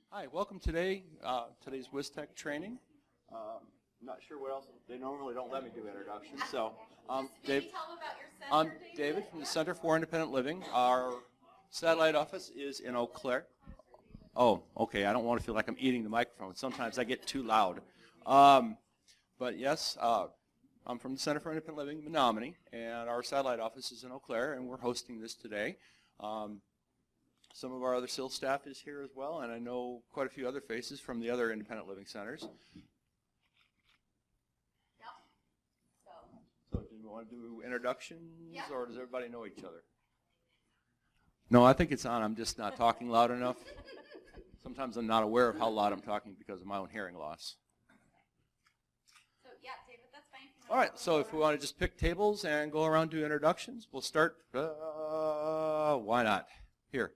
Hi, welcome today. Today's WISTEC training. I'm not sure what else. They normally don't let me do introductions. So, Tell them about your center, I'm David from the Center for Independent Living. Our satellite office is in Eau Claire. Oh, okay. I don't want to feel like I'm eating the microphone. Sometimes I get too loud. But yes, I'm from the Center for Independent Living, Menominee, and our satellite office is in Eau Claire, and we're hosting this today. Some of our other SIL staff is here as well, and I know quite a few other faces from the other independent living centers. Yep. So do we want to do introductions, yep, or does everybody know each other? No, I think it's on. I'm just not talking loud enough. Sometimes I'm not aware of how loud I'm talking because of my own hearing loss. So yeah, David, that's fine. All right, so if we want to just pick tables and go around do introductions, we'll start. Why not? Here.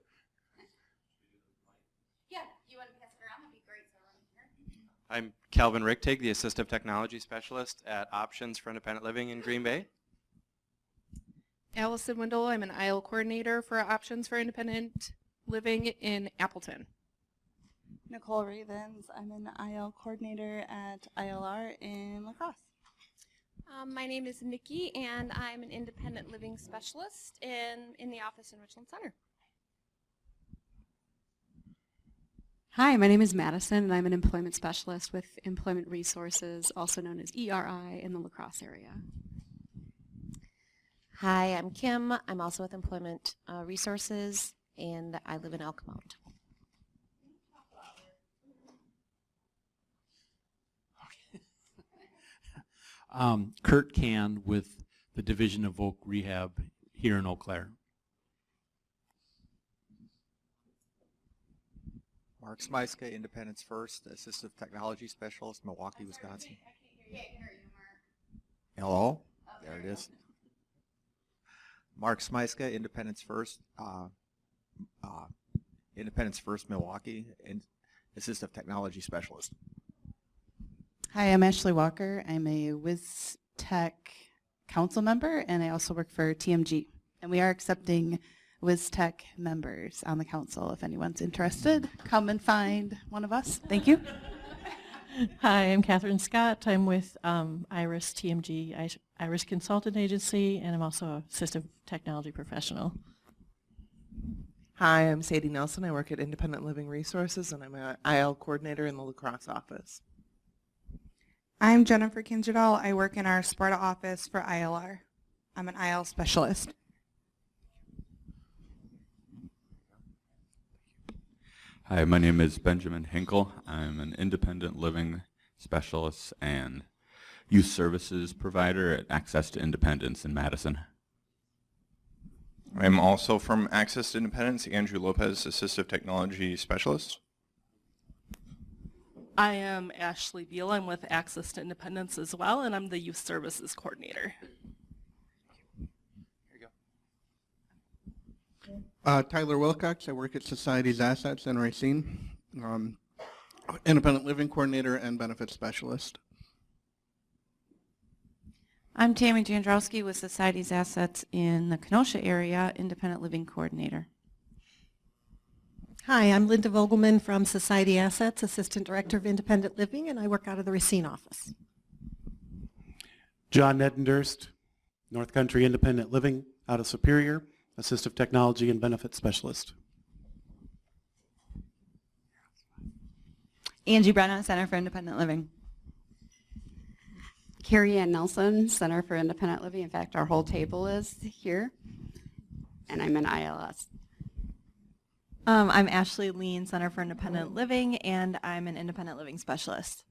Yeah, you want to pass it around? That'd be great. So here. I'm Calvin Richtig, the Assistive Technology Specialist at Options for Independent Living in Green Bay. Allison Wendell, I'm an IL coordinator for Options for Independent Living in Appleton. Nicole Ravens, I'm an IL coordinator at ILR in La Crosse. My name is Nikki, and I'm an independent living specialist in the office in Richland Center. Hi, my name is Madison, and I'm an employment specialist with Employment Resources, also known as ERI, in the La Crosse area. Hi, I'm Kim. I'm also with Employment Resources, and I live in Elkmont. Kurt Can with the Division of Voc Rehab here in Eau Claire. Mark Smyska, Independence First, Assistive Technology Specialist, Milwaukee, Wisconsin. Hello? There it is. Mark Smyska, Independence First, Milwaukee, and Assistive Technology Specialist. Hi, I'm Ashley Walker. I'm a WISTEC council member, and I also work for TMG. And we are accepting WISTEC members on the council. If anyone's interested, come and find one of us. Thank you. Hi, I'm Catherine Scott. I'm with IRIS TMG, IRIS Consultant Agency, and I'm also an assistive technology professional. Hi, I'm Sadie Nelson. I work at Independent Living Resources, and I'm an IL coordinator in the La Crosse office. I'm Jennifer Kinjadal. I work in our Sparta office for ILR. I'm an IL specialist. Hi, my name is Benjamin Hinkle. I'm an independent living specialist and youth services provider at Access to Independence in Madison. I'm also from Access to Independence, Andrew Lopez, Assistive Technology Specialist. I am Ashley Beal. I'm with Access to Independence as well, and I'm the Youth Services Coordinator. Tyler Wilcox. I work at Society's Assets in Racine. Independent Living Coordinator and Benefits Specialist. I'm Tammy Jandrowski with Society's Assets in the Kenosha area, Independent Living Coordinator. Hi, I'm Linda Vogelman from Society Assets, Assistant Director of Independent Living, and I work out of the Racine office. John Nedendurst, North Country Independent Living out of Superior, Assistive Technology and Benefits Specialist. Angie Brenna, Center for Independent Living. Carrie Ann Nelson, Center for Independent Living. In fact, our whole table is here, and I'm in ILS. I'm Ashley Lean, Center for Independent Living, and I'm an independent living specialist.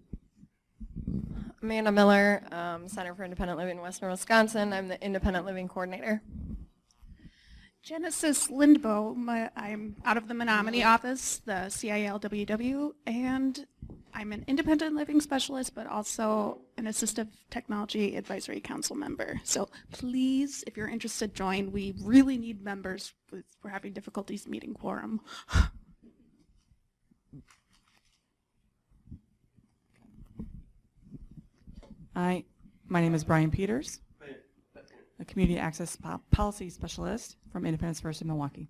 Amanda Miller, Center for Independent Living in Western Wisconsin. I'm the independent living coordinator. Genesis Lindbo, I'm out of the Menominee office, the CILWW, and I'm an independent living specialist, but also an Assistive Technology Advisory Council member. So please, if you're interested, join. We really need members. We're having difficulties meeting quorum. Hi, my name is Brian Peters, a Community Access Policy Specialist from Independence First in Milwaukee.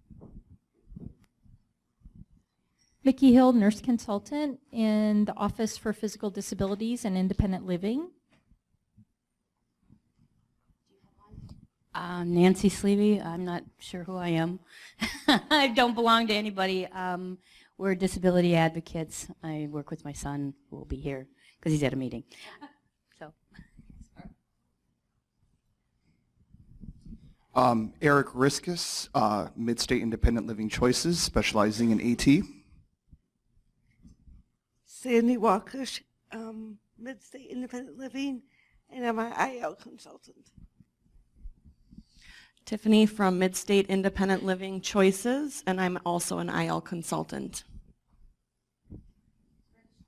Vicki Hill, nurse consultant in the Office for Physical Disabilities and Independent Living. Nancy Sleevey, I'm not sure who I am. I don't belong to anybody. We're disability advocates. I work with my son, who will be here because he's at a meeting. So. Eric Riskus, Mid-State Independent Living Choices, specializing in AT. Sandy Walkish, Mid-State Independent Living, and I'm an IL consultant. Tiffany from Mid-State Independent Living Choices, and I'm also an IL consultant. Rich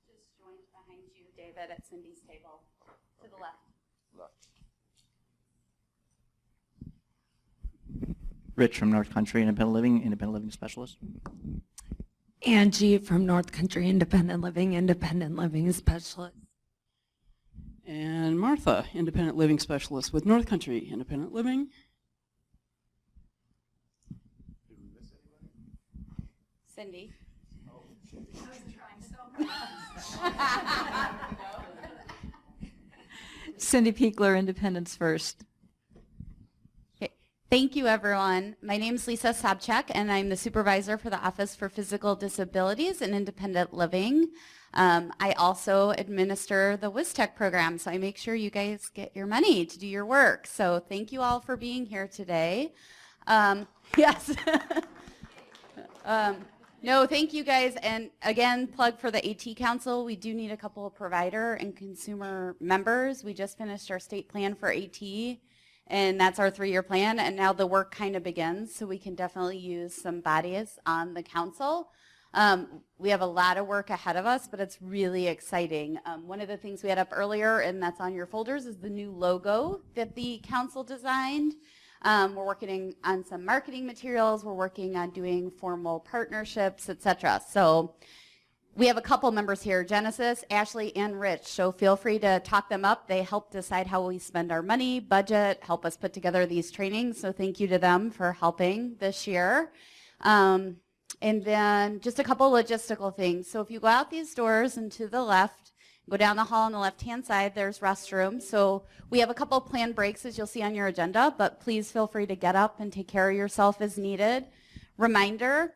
just joined behind you, David, at Cindy's table, to the left. Rich from North Country Independent Living Specialist. Angie from North Country Independent Living Specialist. And Martha, Independent Living Specialist with North Country Independent Living. Cindy. Cindy Piekler, Independence First. Thank you, everyone. My name is Lisa Sobchak, and I'm the supervisor for the Office for Physical Disabilities and Independent Living. I also administer the WISTEC program, so I make sure you guys get your money to do your work. So thank you all for being here today. Yes. No, thank you guys. And again, plug for the AT Council. We do need a couple of provider and consumer members. We just finished our state plan for AT, and that's our 3-year plan. And now the work kind of begins, so we can definitely use some bodies on the council. We have a lot of work ahead of us, but it's really exciting. One of the things we had up earlier, and that's on your folders, is the new logo that the council designed. We're working on some marketing materials. We're working on doing formal partnerships, etc. So we have a couple members here, Genesis, Ashley, and Rich. So feel free to talk them up. They help decide how we spend our money, budget, help us put together these trainings. So thank you to them for helping this year. And then just a couple logistical things. So if you go out these doors and to the left, go down the hall on the left-hand side, there's restrooms. So we have a couple planned breaks, as you'll see on your agenda, but please feel free to get up and take care of yourself as needed. Reminder,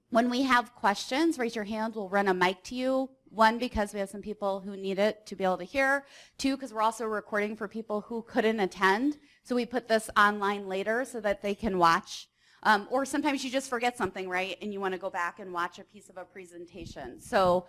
when we have questions, raise your hand. We'll run a mic to you. 1, because we have some people who need it to be able to hear. 2, because we're also recording for people who couldn't attend. So we put this online later so that they can watch. Or sometimes you just forget something, right, and you want to go back and watch a piece of a presentation. So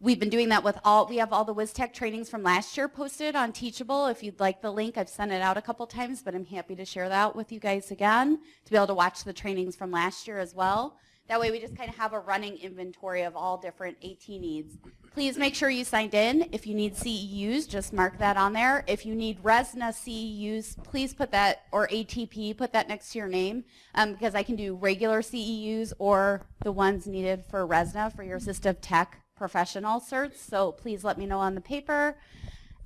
we've been doing that with we have all the WISTEC trainings from last year posted on Teachable. If you'd like the link, I've sent it out a couple times, but I'm happy to share that with you guys again to be able to watch the trainings from last year as well. That way we just kind of have a running inventory of all different AT needs. Please make sure you signed in. If you need CEUs, just mark that on there. If you need RESNA CEUs, please put that, or ATP, put that next to your name, because I can do regular CEUs or the ones needed for RESNA for your assistive tech professional certs, so please let me know on the paper.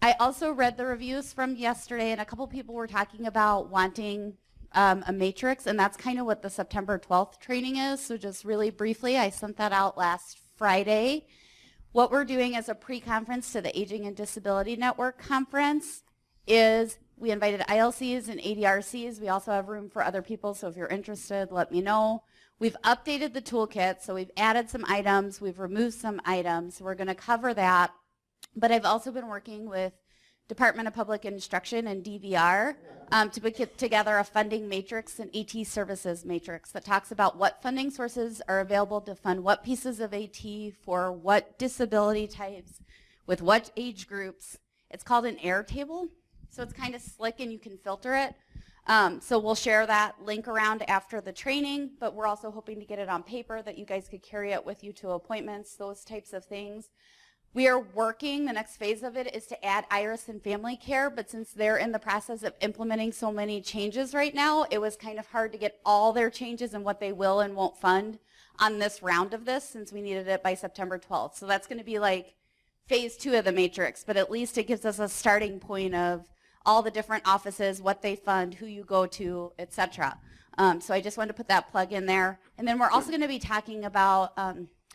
I also read the reviews from yesterday, and a couple people were talking about wanting a matrix, and that's kind of what the September 12th training is. So just really briefly, I sent that out last Friday. What we're doing as a pre-conference to the Aging and Disability Network conference is we invited ILCs and ADRCs. We also have room for other people, so if you're interested, let me know. We've updated the toolkit, so we've added some items, we've removed some items. We're going to cover that. But I've also been working with Department of Public Instruction and DVR to put together a funding matrix, an AT services matrix that talks about what funding sources are available to fund what pieces of AT for what disability types, with what age groups. It's called an AIR table, so it's kind of slick and you can filter it. So we'll share that link around after the training, but we're also hoping to get it on paper that you guys could carry it with you to appointments, those types of things. We are working, the next phase of it is to add Iris and Family Care, but since they're in the process of implementing so many changes right now, it was kind of hard to get all their changes and what they will and won't fund on this round of this, since we needed it by September 12th. So that's going to be like phase 2 of the matrix, but at least it gives us a starting point of all the different offices, what they fund, who you go to, etc. So I just wanted to put that plug in there. And then we're also going to be talking about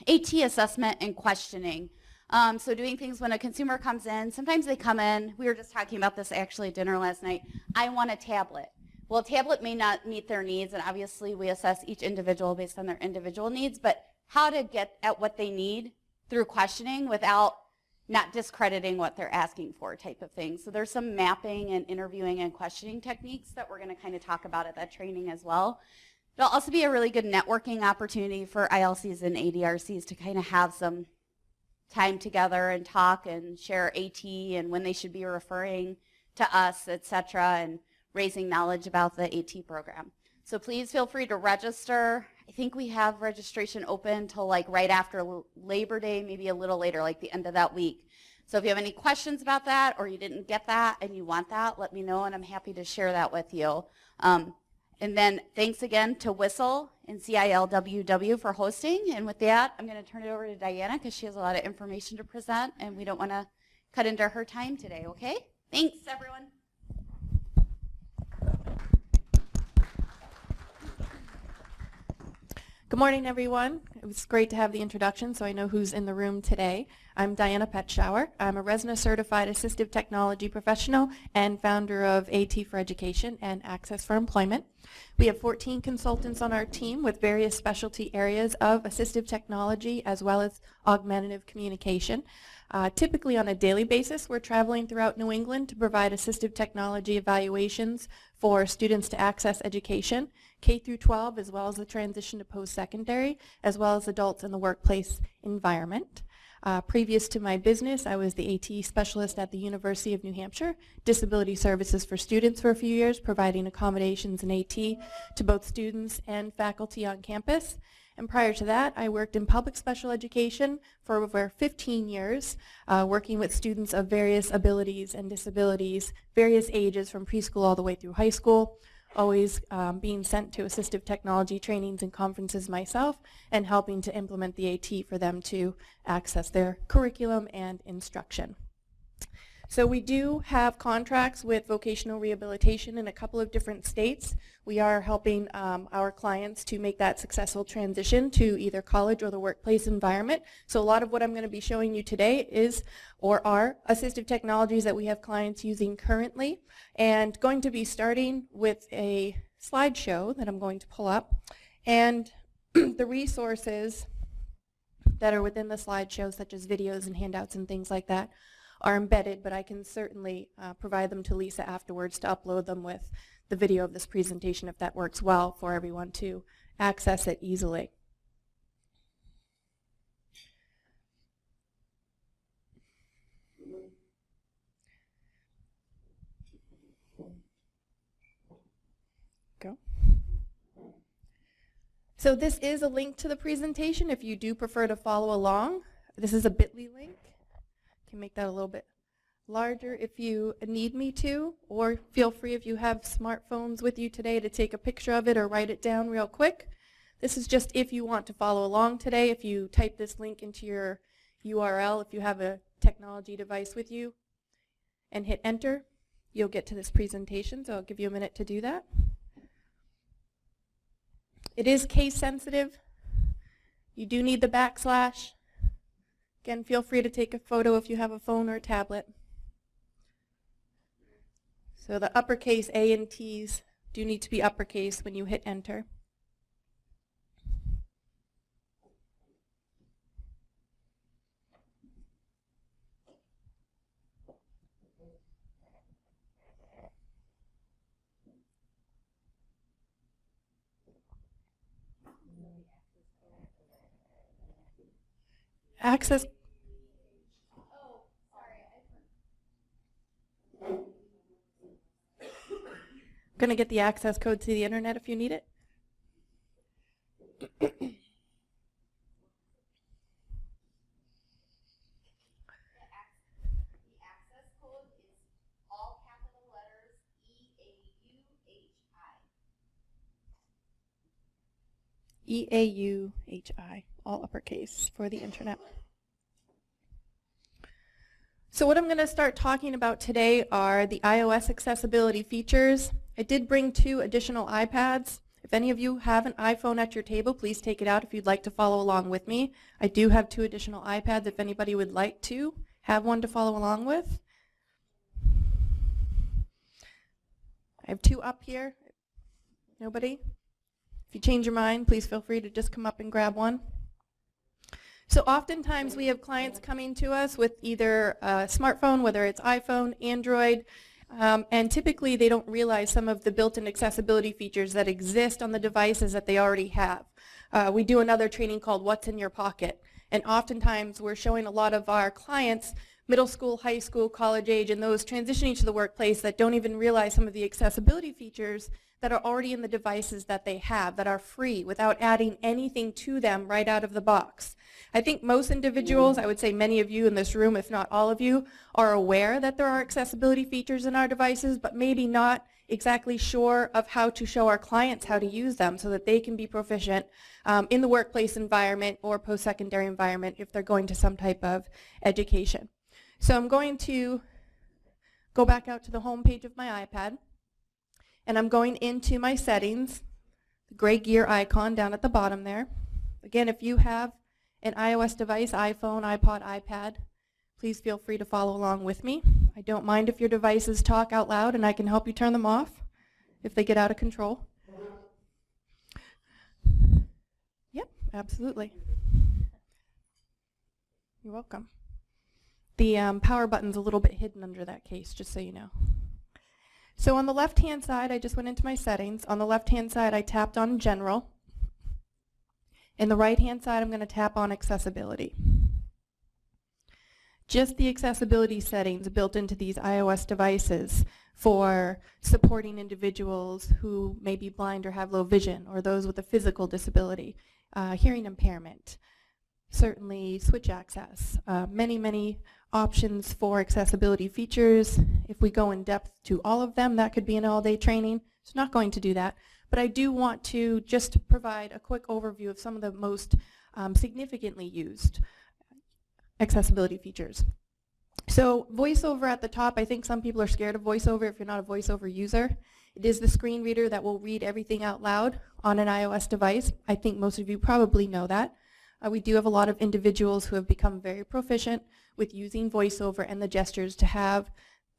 AT assessment and questioning. So doing things when a consumer comes in, sometimes they come in, we were just talking about this actually at dinner last night, I want a tablet. Well, a tablet may not meet their needs, and obviously we assess each individual based on their individual needs, but how to get at what they need through questioning without not discrediting what they're asking for type of thing. So there's some mapping and interviewing and questioning techniques that we're going to kind of talk about at that training as well. It'll also be a really good networking opportunity for ILCs and ADRCs to kind of have some time together and talk and share AT and when they should be referring to us, etc., and raising knowledge about the AT program. So please feel free to register. I think we have registration open till like right after Labor Day, maybe a little later, like the end of that week. So if you have any questions about that or you didn't get that and you want that, let me know and I'm happy to share that with you. And then thanks again to Whistle and CILWW for hosting. And with that, I'm going to turn it over to Diana because she has a lot of information to present and we don't want to cut into her time today, okay? Thanks, everyone. Good morning, everyone. It was great to have the introduction so I know who's in the room today. I'm Diana Petschauer. I'm a Resna Certified Assistive Technology Professional and founder of AT for Education and Access for Employment. We have 14 consultants on our team with various specialty areas of assistive technology as well as augmentative communication. Typically on a daily basis, we're traveling throughout New England to provide assistive technology evaluations for students to access education, K through 12, as well as the transition to post-secondary, as well as adults in the workplace environment. Previous to my business, I was the AT specialist at the University of New Hampshire, Disability Services for Students for a few years, providing accommodations in AT to both students and faculty on campus. And prior to that, I worked in public special education for over 15 years, working with students of various abilities and disabilities, various ages from preschool all the way through high school, always being sent to assistive technology trainings and conferences myself and helping to implement the AT for them to access their curriculum and instruction. So we do have contracts with vocational rehabilitation in a couple of different states. We are helping our clients to make that successful transition to either college or the workplace environment. So a lot of what I'm going to be showing you today is or are assistive technologies that we have clients using currently, and going to be starting with a slideshow that I'm going to pull up, and the resources that are within the slideshow, such as videos and handouts and things like that, are embedded, but I can certainly provide them to Lisa afterwards to upload them with the video of this presentation if that works well for everyone to access it easily. Go. So this is a link to the presentation if you do prefer to follow along. This is a bit.ly link. Can make that a little bit larger if you need me to, or feel free if you have smartphones with you today to take a picture of it or write it down real quick. This is just if you want to follow along today. If you type this link into your URL, if you have a technology device with you and hit enter, you'll get to this presentation, so I'll give you a minute to do that. It is case sensitive. You do need the backslash. Again, feel free to take a photo if you have a phone or a tablet. So the uppercase A and T's do need to be uppercase when you hit enter. Access. I'm going to get the access code to the internet if you need it. The access code is all capital letters EAUHI. EAUHI, all uppercase for the internet. So what I'm going to start talking about today are the iOS accessibility features. I did bring 2 additional iPads If any of you have an iPhone at your table, please take it out if you'd like to follow along with me. I do have 2 additional iPads if anybody would like to have one to follow along with. I have 2 up here. Nobody? If you change your mind, please feel free to just come up and grab one. So oftentimes we have clients coming to us with either a smartphone, whether it's iPhone, Android, and typically they don't realize some of the built-in accessibility features that exist on the devices that they already have. We do another training called What's in Your Pocket, and oftentimes we're showing a lot of our clients middle school, high school, college age, and those transitioning to the workplace that don't even realize some of the accessibility features that are already in the devices that they have, that are free without adding anything to them right out of the box. I think most individuals, I would say many of you in this room, if not all of you, are aware that there are accessibility features in our devices, but maybe not exactly sure of how to show our clients how to use them so that they can be proficient in the workplace environment or post-secondary environment if they're going to some type of education. So I'm going to go back out to the home page of my iPad, and I'm going into my settings, the gray gear icon down at the bottom there. Again, if you have an iOS device, iPhone, iPod, iPad, please feel free to follow along with me. I don't mind if your devices talk out loud, and I can help you turn them off if they get out of control. Yep, absolutely. You're welcome. The power button's a little bit hidden under that case, just so you know. So on the left-hand side, I just went into my settings. On the left-hand side, I tapped on General. In the right-hand side, I'm going to tap on Accessibility. Just the accessibility settings built into these iOS devices for supporting individuals who may be blind or have low vision, or those with a physical disability, hearing impairment, certainly switch access, many options for accessibility features. If we go in depth to all of them, that could be an all-day training. It's not going to do that, but I do want to just provide a quick overview of some of the most significantly used accessibility features. So Voiceover at the top, I think some people are scared of Voiceover if you're not a Voiceover user. It is the screen reader that will read everything out loud on an iOS device. I think most of you probably know that. We do have a lot of individuals who have become very proficient with using Voiceover and the gestures to have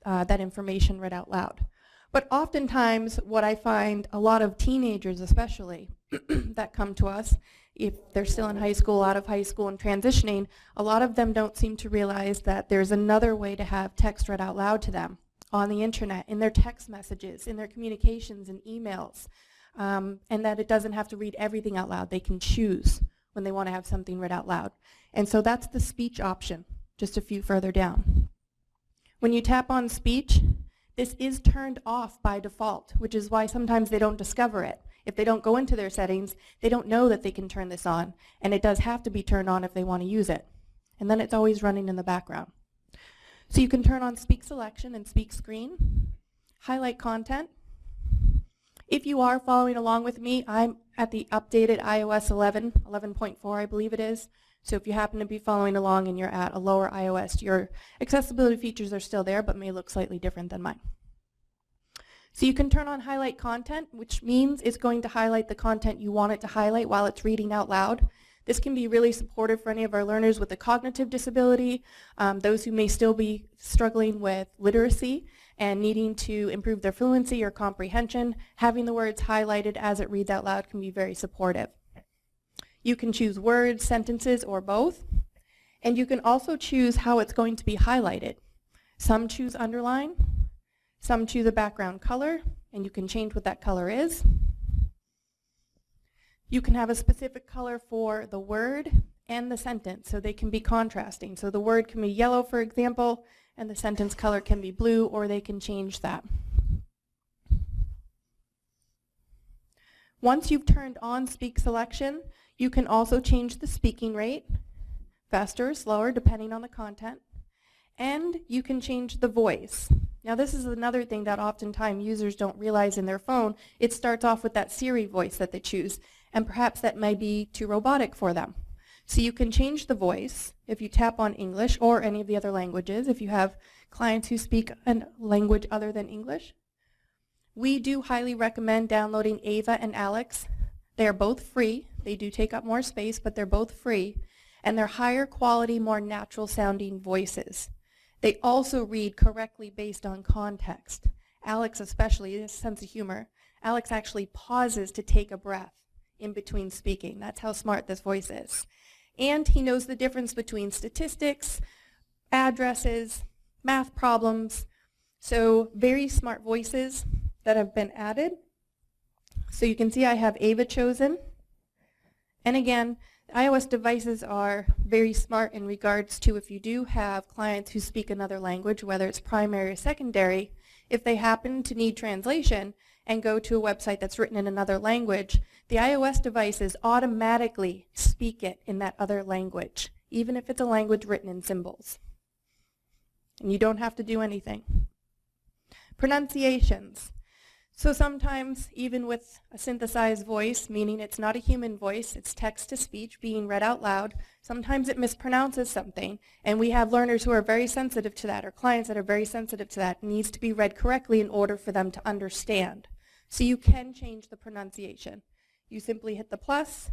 that information read out loud. But oftentimes what I find a lot of teenagers especially that come to us, if they're still in high school, out of high school, and transitioning, a lot of them don't seem to realize that there's another way to have text read out loud to them on the internet, in their text messages, in their communications and emails, and that it doesn't have to read everything out loud. They can choose when they want to have something read out loud. And so that's the speech option, just a few further down. When you tap on speech, this is turned off by default, which is why sometimes they don't discover it. If they don't go into their settings, they don't know that they can turn this on, and it does have to be turned on if they want to use it. And then it's always running in the background. So you can turn on speak selection and speak screen, highlight content. If you are following along with me, I'm at the updated iOS 11.4 I believe it is. So if you happen to be following along and you're at a lower iOS, your accessibility features are still there but may look slightly different than mine. So you can turn on highlight content, which means it's going to highlight the content you want it to highlight while it's reading out loud. This can be really supportive for any of our learners with a cognitive disability, those who may still be struggling with literacy and needing to improve their fluency or comprehension. Having the words highlighted as it reads out loud can be very supportive. You can choose words, sentences, or both. And you can also choose how it's going to be highlighted. Some choose underline, some choose a background color, and you can change what that color is. You can have a specific color for the word and the sentence, so they can be contrasting. So the word can be yellow, for example, and the sentence color can be blue, or they can change that. Once you've turned on speak selection, you can also change the speaking rate, faster or slower, depending on the content, and you can change the voice. Now this is another thing that oftentimes users don't realize in their phone. It starts off with that Siri voice that they choose, and perhaps that may be too robotic for them. So you can change the voice if you tap on English or any of the other languages, if you have clients who speak a language other than English. We do highly recommend downloading Ava and Alex. They are both free. They do take up more space, but they're both free. And they're higher quality, more natural sounding voices. They also read correctly based on context. Alex especially, his sense of humor, Alex actually pauses to take a breath in between speaking. That's how smart this voice is. And he knows the difference between statistics, addresses, math problems. So very smart voices that have been added. So you can see I have Ava chosen. And again, iOS devices are very smart in regards to if you do have clients who speak another language, whether it's primary or secondary, if they happen to need translation and go to a website that's written in another language, the iOS devices automatically speak it in that other language, even if it's a language written in symbols. And you don't have to do anything. Pronunciations. So sometimes, even with a synthesized voice, meaning it's not a human voice, it's text-to-speech being read out loud, sometimes it mispronounces something, and we have learners who are very sensitive to that, or clients that are very sensitive to that. It needs to be read correctly in order for them to understand. So you can change the pronunciation. You simply hit the plus,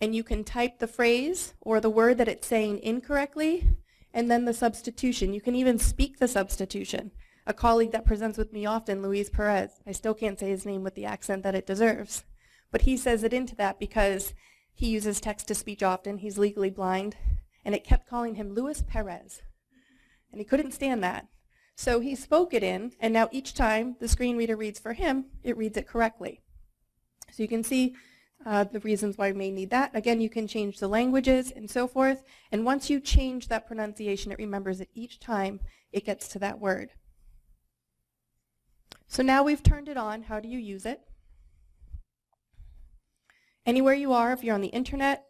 and you can type the phrase or the word that it's saying incorrectly, and then the substitution. You can even speak the substitution. A colleague that presents with me often, Luis Perez, I still can't say his name with the accent that it deserves, but he says it into that because he uses text-to-speech often. He's legally blind, and it kept calling him Luis Perez, and he couldn't stand that. So he spoke it in, and now each time the screen reader reads for him, it reads it correctly. So you can see the reasons why we may need that. Again, you can change the languages and so forth, and once you change that pronunciation, it remembers it each time it gets to that word. So now we've turned it on. How do you use it? Anywhere you are, if you're on the internet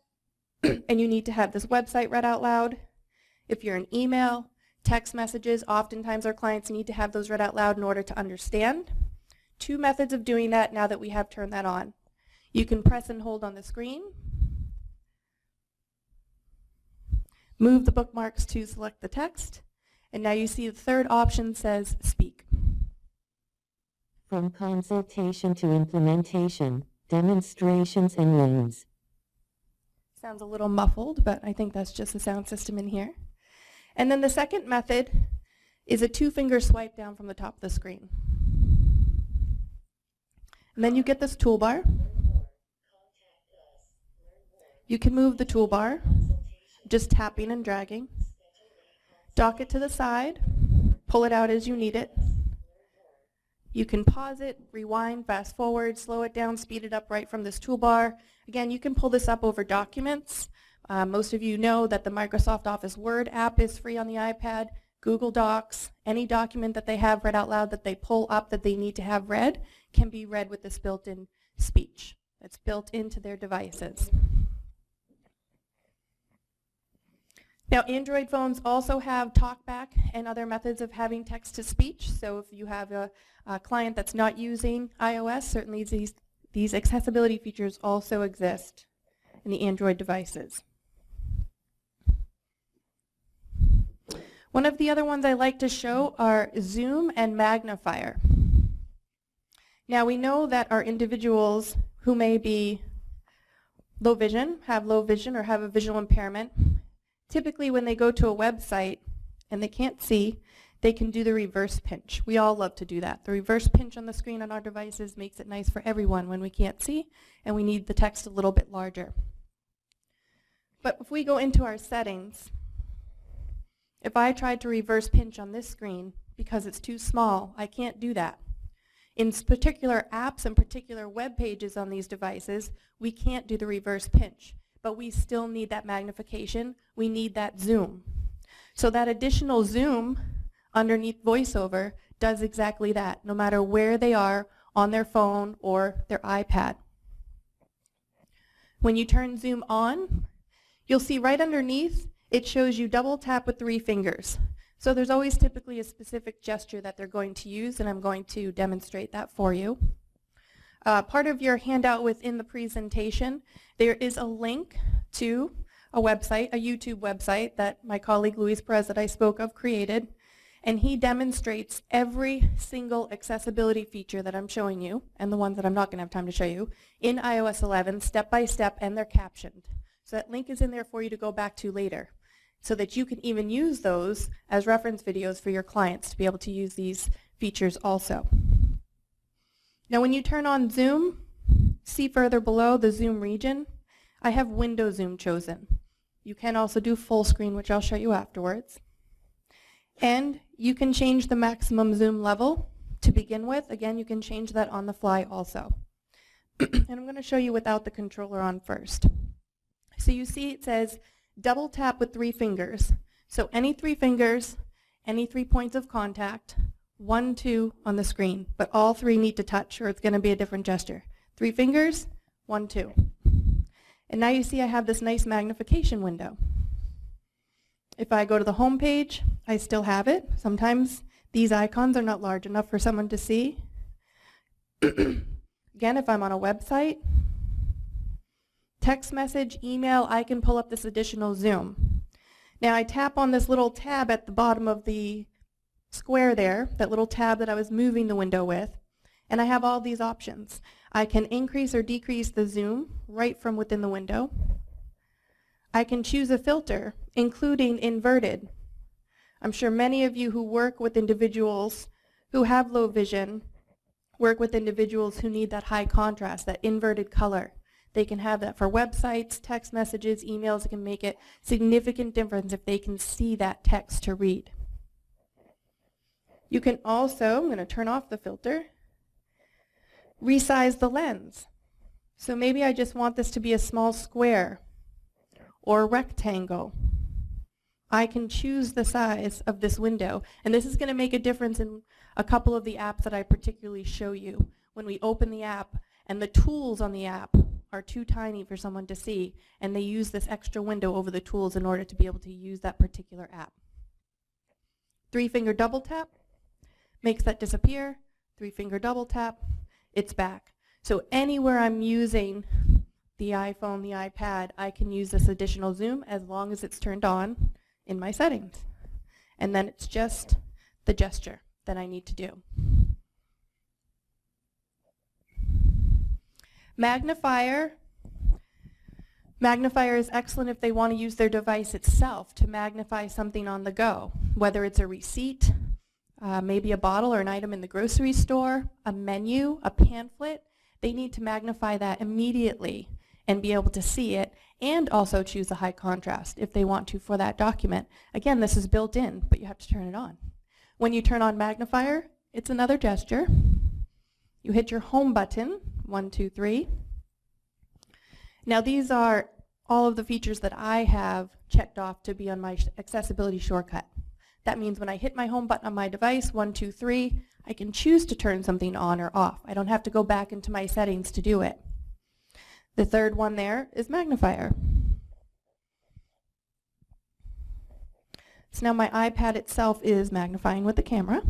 and you need to have this website read out loud, if you're in email, text messages, oftentimes our clients need to have those read out loud in order to understand. Two methods of doing that now that we have turned that on. You can press and hold on the screen, move the bookmarks to select the text, and now you see the third option says speak. From consultation to implementation, demonstrations and loans. Sounds a little muffled, but I think that's just the sound system in here. And then the second method is a two-finger swipe down from the top of the screen. And then you get this toolbar. You can move the toolbar, just tapping and dragging. Dock it to the side, pull it out as you need it. You can pause it, rewind, fast forward, slow it down, speed it up right from this toolbar. Again, you can pull this up over documents. Most of you know that the Microsoft Office Word app is free on the iPad. Google Docs, any document that they have read out loud that they pull up that they need to have read can be read with this built-in speech that's built into their devices. Now, Android phones also have TalkBack and other methods of having text-to-speech. So if you have a client that's not using iOS, certainly these accessibility features also exist in the Android devices. One of the other ones I like to show are Zoom and Magnifier. Now, we know that our individuals who may be low vision, have low vision, or have a visual impairment, typically when they go to a website and they can't see, they can do the reverse pinch. We all love to do that. The reverse pinch on the screen on our devices makes it nice for everyone when we can't see and we need the text a little bit larger. But if we go into our settings, if I tried to reverse pinch on this screen because it's too small, I can't do that. In particular apps and particular web pages on these devices, we can't do the reverse pinch. But we still need that magnification. We need that zoom. So that additional zoom underneath VoiceOver does exactly that, no matter where they are on their phone or their iPad. When you turn zoom on, you'll see right underneath it shows you double tap with 3 fingers. So there's always typically a specific gesture that they're going to use, and I'm going to demonstrate that for you. Part of your handout within the presentation, there is a link to a website, a YouTube website that my colleague Luis Perez that I spoke of created. And he demonstrates every single accessibility feature that I'm showing you, and the ones that I'm not going to have time to show you, in iOS 11, step by step, and they're captioned. So that link is in there for you to go back to later, so that you can even use those as reference videos for your clients to be able to use these features also. Now when you turn on Zoom, see further below the Zoom region, I have window zoom chosen. You can also do full screen, which I'll show you afterwards. And you can change the maximum zoom level to begin with. Again, you can change that on the fly also. And I'm going to show you without the controller on first. So you see it says double tap with 3 fingers. So any 3 fingers, any 3 points of contact, 1, 2 on the screen, but all 3 need to touch or it's going to be a different gesture. 3 fingers, 1, 2. And now you see I have this nice magnification window. If I go to the home page, I still have it. Sometimes these icons are not large enough for someone to see. Again, if I'm on a website, text message, email, I can pull up this additional zoom. Now I tap on this little tab at the bottom of the square there, that little tab that I was moving the window with, and I have all these options. I can increase or decrease the zoom right from within the window. I can choose a filter, including inverted. I'm sure many of you who work with individuals who have low vision work with individuals who need that high contrast, that inverted color. They can have that for websites, text messages, emails. It can make a significant difference if they can see that text to read. You can also, I'm going to turn off the filter, resize the lens. So maybe I just want this to be a small square or a rectangle. I can choose the size of this window, and this is going to make a difference in a couple of the apps that I particularly show you. When we open the app and the tools on the app are too tiny for someone to see, and they use this extra window over the tools in order to be able to use that particular app. 3-finger double tap makes that disappear. 3-finger double tap, it's back. So anywhere I'm using the iPhone, the iPad, I can use this additional zoom as long as it's turned on in my settings. And then it's just the gesture that I need to do. Magnifier. Magnifier is excellent if they want to use their device itself to magnify something on the go, whether it's a receipt, maybe a bottle or an item in the grocery store, a menu, a pamphlet. They need to magnify that immediately and be able to see it, and also choose a high contrast if they want to for that document. Again, this is built in, but you have to turn it on. When you turn on Magnifier, it's another gesture. You hit your home button, 1, 2, 3. Now these are all of the features that I have checked off to be on my accessibility shortcut. That means when I hit my home button on my device, 1, 2, 3, I can choose to turn something on or off. I don't have to go back into my settings to do it. The third one there is Magnifier. So now my iPad itself is magnifying with the camera.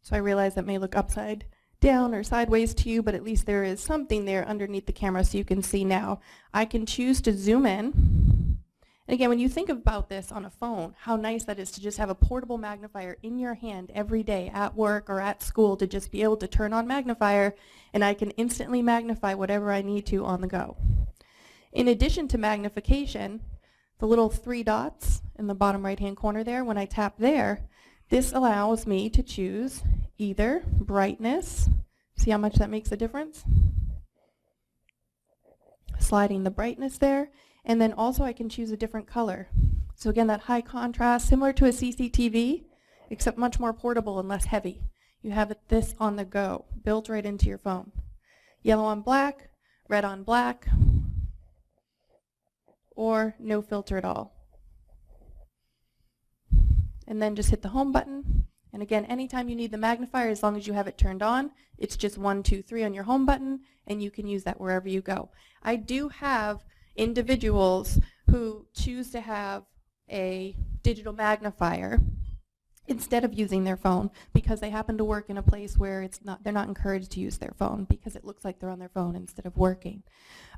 So I realize that may look upside down or sideways to you, but at least there is something there underneath the camera so you can see now. I can choose to zoom in. And again, when you think about this on a phone, how nice that is to just have a portable magnifier in your hand every day at work or at school, to just be able to turn on Magnifier and I can instantly magnify whatever I need to on the go. In addition to magnification, the little 3 dots in the bottom right-hand corner there, when I tap there, this allows me to choose either brightness, see how much that makes a difference? Sliding the brightness there, and then also I can choose a different color. So again, that high contrast, similar to a CCTV, except much more portable and less heavy. You have this on the go, built right into your phone. Yellow on black, red on black, or no filter at all. And then just hit the home button. And again, anytime you need the magnifier, as long as you have it turned on, it's just 1, 2, 3 on your home button, and you can use that wherever you go. I do have individuals who choose to have a digital magnifier instead of using their phone because they happen to work in a place where they're not encouraged to use their phone because it looks like they're on their phone instead of working.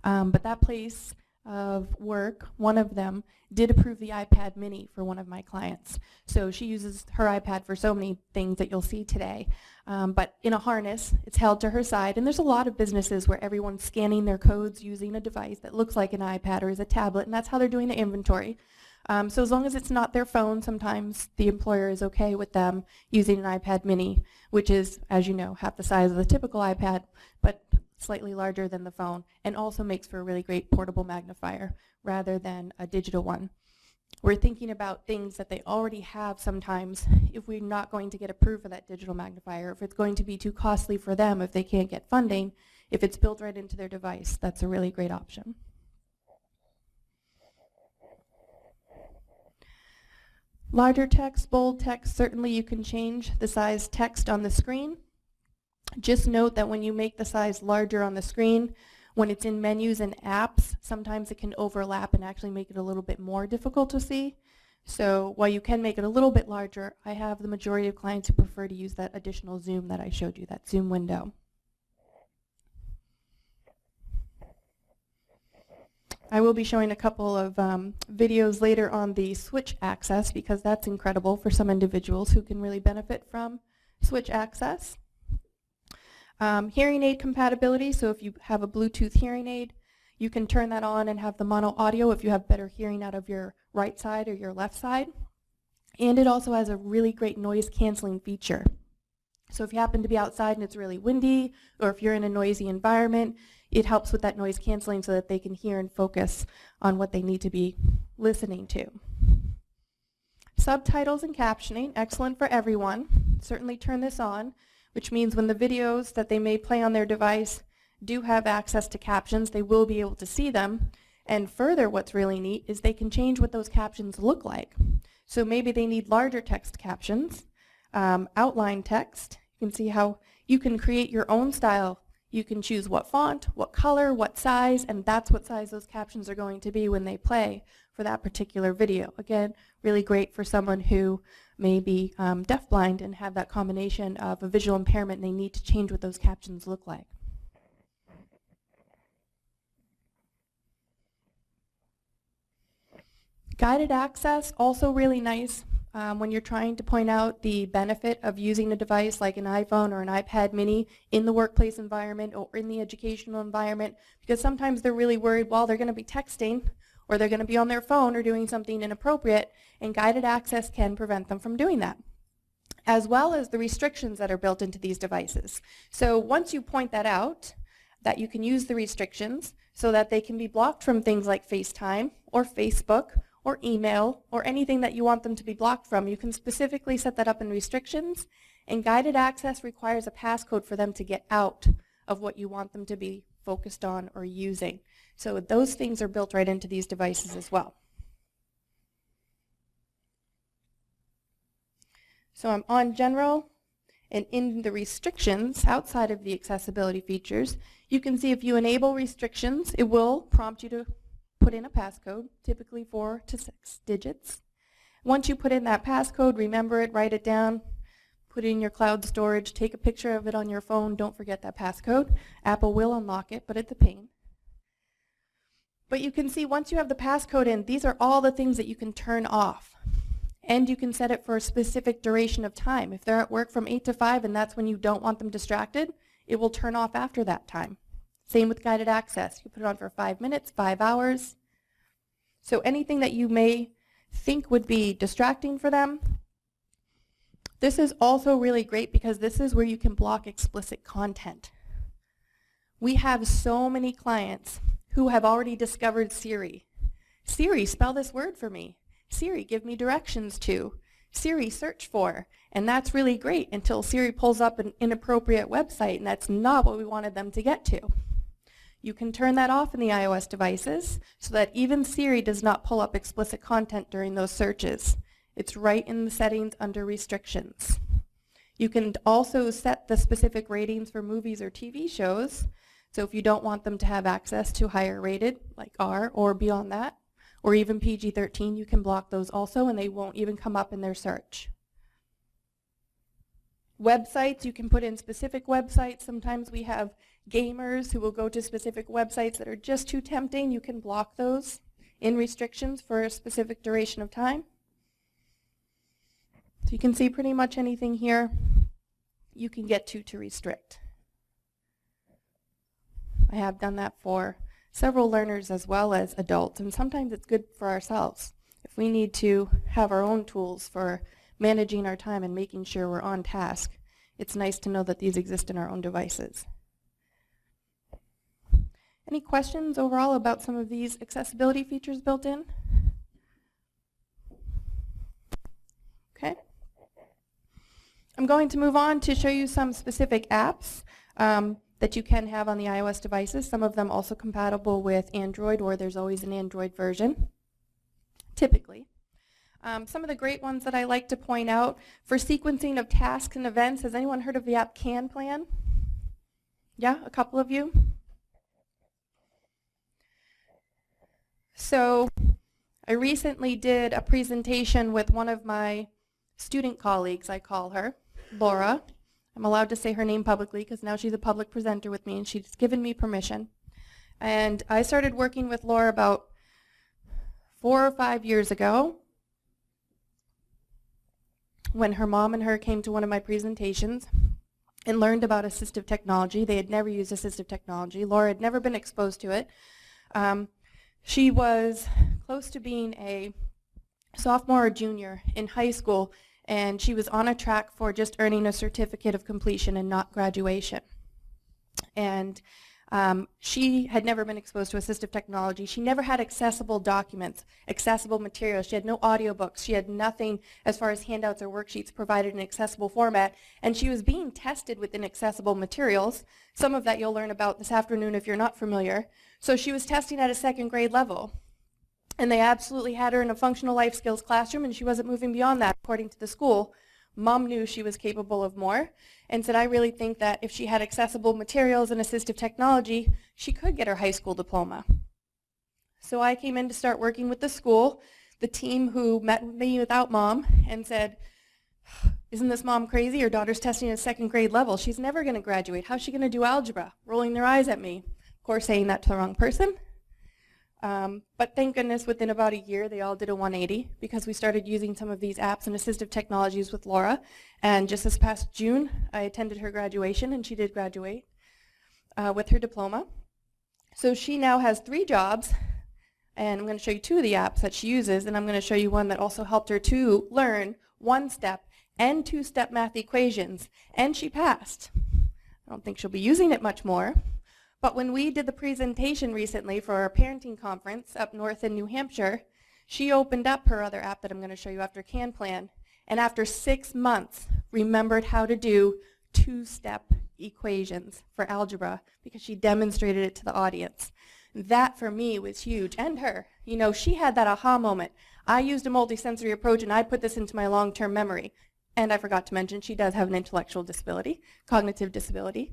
But that place of work, one of them did approve the iPad mini for one of my clients. So she uses her iPad for so many things that you'll see today. But in a harness, it's held to her side, and there's a lot of businesses where everyone's scanning their codes using a device that looks like an iPad or is a tablet, and that's how they're doing the inventory. So as long as it's not their phone, sometimes the employer is okay with them using an iPad mini, which is, as you know, half the size of the typical iPad, but slightly larger than the phone, and also makes for a really great portable magnifier rather than a digital one. We're thinking about things that they already have sometimes if we're not going to get approved for that digital magnifier, if it's going to be too costly for them, if they can't get funding, if it's built right into their device, that's a really great option. Larger text, bold text, certainly you can change the size text on the screen. Just note that when you make the size larger on the screen, when it's in menus and apps, sometimes it can overlap and actually make it a little bit more difficult to see. So while you can make it a little bit larger, I have the majority of clients who prefer to use that additional zoom that I showed you, that zoom window. I will be showing a couple of videos later on the switch access because that's incredible for some individuals who can really benefit from switch access. Hearing aid compatibility, so if you have a Bluetooth hearing aid, you can turn that on and have the mono audio if you have better hearing out of your right side or your left side. And it also has a really great noise canceling feature. So if you happen to be outside and it's really windy, or if you're in a noisy environment, it helps with that noise canceling so that they can hear and focus on what they need to be listening to. Subtitles and captioning, excellent for everyone. Certainly turn this on, which means when the videos that they may play on their device do have access to captions, they will be able to see them. And further, what's really neat is they can change what those captions look like. So maybe they need larger text captions, outline text. You can see how you can create your own style. You can choose what font, what color, what size, and that's what size those captions are going to be when they play for that particular video. Again, really great for someone who may be deafblind and have that combination of a visual impairment and they need to change what those captions look like. Guided access, also really nice when you're trying to point out the benefit of using a device like an iPhone or an iPad mini in the workplace environment or in the educational environment, because sometimes they're really worried, well, they're going to be texting or they're going to be on their phone or doing something inappropriate, and guided access can prevent them from doing that, as well as the restrictions that are built into these devices. So once you point that out, that you can use the restrictions so that they can be blocked from things like FaceTime or Facebook or email or anything that you want them to be blocked from, you can specifically set that up in restrictions, and guided access requires a passcode for them to get out of what you want them to be focused on or using. So those things are built right into these devices as well. So I'm on general, and in the restrictions outside of the accessibility features, you can see if you enable restrictions, it will prompt you to put in a passcode, typically 4 to 6 digits. Once you put in that passcode, remember it, write it down, put it in your cloud storage, take a picture of it on your phone, don't forget that passcode. Apple will unlock it, but it's a pain. But you can see once you have the passcode in, these are all the things that you can turn off. And you can set it for a specific duration of time. If they're at work from 8 to 5 and that's when you don't want them distracted, it will turn off after that time. Same with guided access. You put it on for 5 minutes, 5 hours. So anything that you may think would be distracting for them, this is also really great because this is where you can block explicit content. We have so many clients who have already discovered Siri. Siri, spell this word for me. Siri, give me directions to. Siri, search for. And that's really great until Siri pulls up an inappropriate website, and that's not what we wanted them to get to. You can turn that off in the iOS devices so that even Siri does not pull up explicit content during those searches. It's right in the settings under restrictions. You can also set the specific ratings for movies or TV shows. So if you don't want them to have access to higher rated, like R, or beyond that, or even PG-13, you can block those also, and they won't even come up in their search. Websites, you can put in specific websites. Sometimes we have gamers who will go to specific websites that are just too tempting. You can block those in restrictions for a specific duration of time. So you can see pretty much anything here you can get to restrict. I have done that for several learners as well as adults, and sometimes it's good for ourselves. If we need to have our own tools for managing our time and making sure we're on task, it's nice to know that these exist in our own devices. Any questions overall about some of these accessibility features built in? Okay. I'm going to move on to show you some specific apps that you can have on the iOS devices. Some of them also compatible with Android, or there's always an Android version, typically. Some of the great ones that I like to point out for sequencing of tasks and events. Has anyone heard of the app CanPlan? Yeah, a couple of you? So I recently did a presentation with one of my student colleagues, I call her, Laura. I'm allowed to say her name publicly because now she's a public presenter with me and she's given me permission. And I started working with Laura about 4 or 5 years ago when her mom and her came to one of my presentations and learned about assistive technology. They had never used assistive technology. Laura had never been exposed to it. She was close to being a sophomore or junior in high school, and she was on a track for just earning a certificate of completion and not graduation. And she had never been exposed to assistive technology. She never had accessible documents, accessible materials. She had no audiobooks. She had nothing as far as handouts or worksheets provided in accessible format. And she was being tested with inaccessible materials. Some of that you'll learn about this afternoon if you're not familiar. So she was testing at a 2nd grade level. And they absolutely had her in a functional life skills classroom, and she wasn't moving beyond that, according to the school. Mom knew she was capable of more and said, I really think that if she had accessible materials and assistive technology, she could get her high school diploma. So I came in to start working with the school, the team who met me without Mom, and said, isn't this mom crazy? Her daughter's testing at 2nd grade level. She's never going to graduate. How's she going to do algebra? Rolling their eyes at me. Of course, saying that to the wrong person. But thank goodness within about a year they all did a 180 because we started using some of these apps and assistive technologies with Laura. And just this past June, I attended her graduation, and she did graduate with her diploma. So she now has 3 jobs, and I'm going to show you 2 of the apps that she uses, and I'm going to show you one that also helped her to learn 1-step and 2-step math equations, and she passed. I don't think she'll be using it much more. But when we did the presentation recently for our parenting conference up north in New Hampshire, she opened up her other app that I'm going to show you after CanPlan, and after 6 months remembered how to do 2-step equations for algebra because she demonstrated it to the audience. That for me was huge, and her. You know, she had that aha moment. I used a multisensory approach and I put this into my long-term memory. And I forgot to mention she does have an intellectual disability, cognitive disability.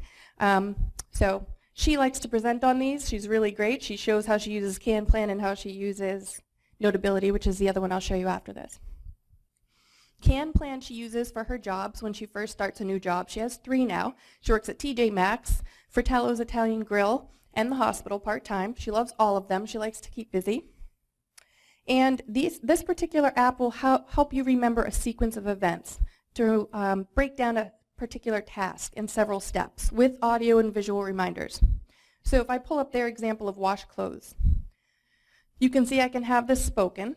So she likes to present on these. She's really great. She shows how she uses CanPlan and how she uses Notability, which is the other one I'll show you after this. CanPlan she uses for her jobs when she first starts a new job. She has 3 now. She works at TJ Maxx, Fratello's Italian Grill, and the hospital part-time. She loves all of them. She likes to keep busy. And this particular app will help you remember a sequence of events to break down a particular task in several steps with audio and visual reminders. So if I pull up their example of wash clothes, you can see I can have this spoken,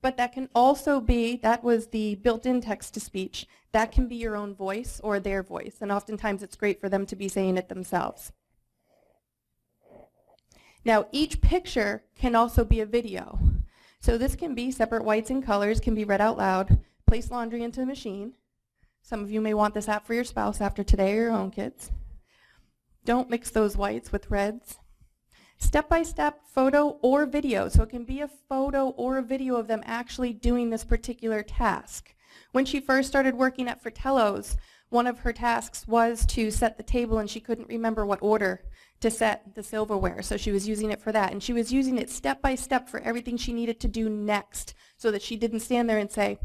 but that can also be, that was the built-in text-to-speech. That can be your own voice or their voice, and oftentimes it's great for them to be saying it themselves. Now each picture can also be a video. So this can be separate whites and colors, can be read out loud, place laundry into a machine. Some of you may want this app for your spouse after today or your own kids. Don't mix those whites with reds. Step-by-step photo or video. So it can be a photo or a video of them actually doing this particular task. When she first started working at Fratello's, one of her tasks was to set the table and she couldn't remember what order to set the silverware. So she was using it for that. And she was using it step by step for everything she needed to do next so that she didn't stand there and say,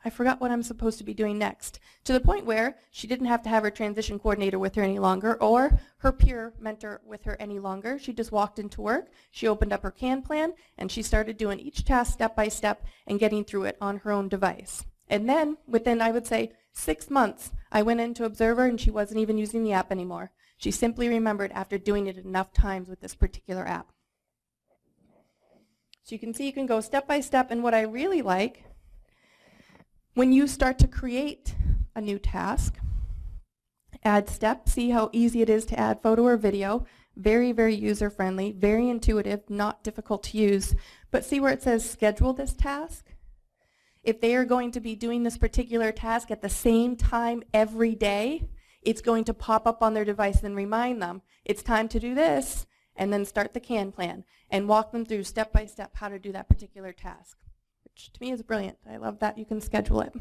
I forgot what I'm supposed to be doing next. To the point where she didn't have to have her transition coordinator with her any longer or her peer mentor with her any longer. She just walked into work, she opened up her CAN plan, and she started doing each task step by step and getting through it on her own device. And then within, I would say, 6 months, I went in to observe her and she wasn't even using the app anymore. She simply remembered after doing it enough times with this particular app. So you can see you can go step by step, and what I really like, when you start to create a new task, add step, see how easy it is to add photo or video, very, very user-friendly, very intuitive, not difficult to use, but see where it says schedule this task? If they are going to be doing this particular task at the same time every day, it's going to pop up on their device and remind them, it's time to do this, and then start the CAN plan and walk them through step by step how to do that particular task, which to me is brilliant. I love that you can schedule it.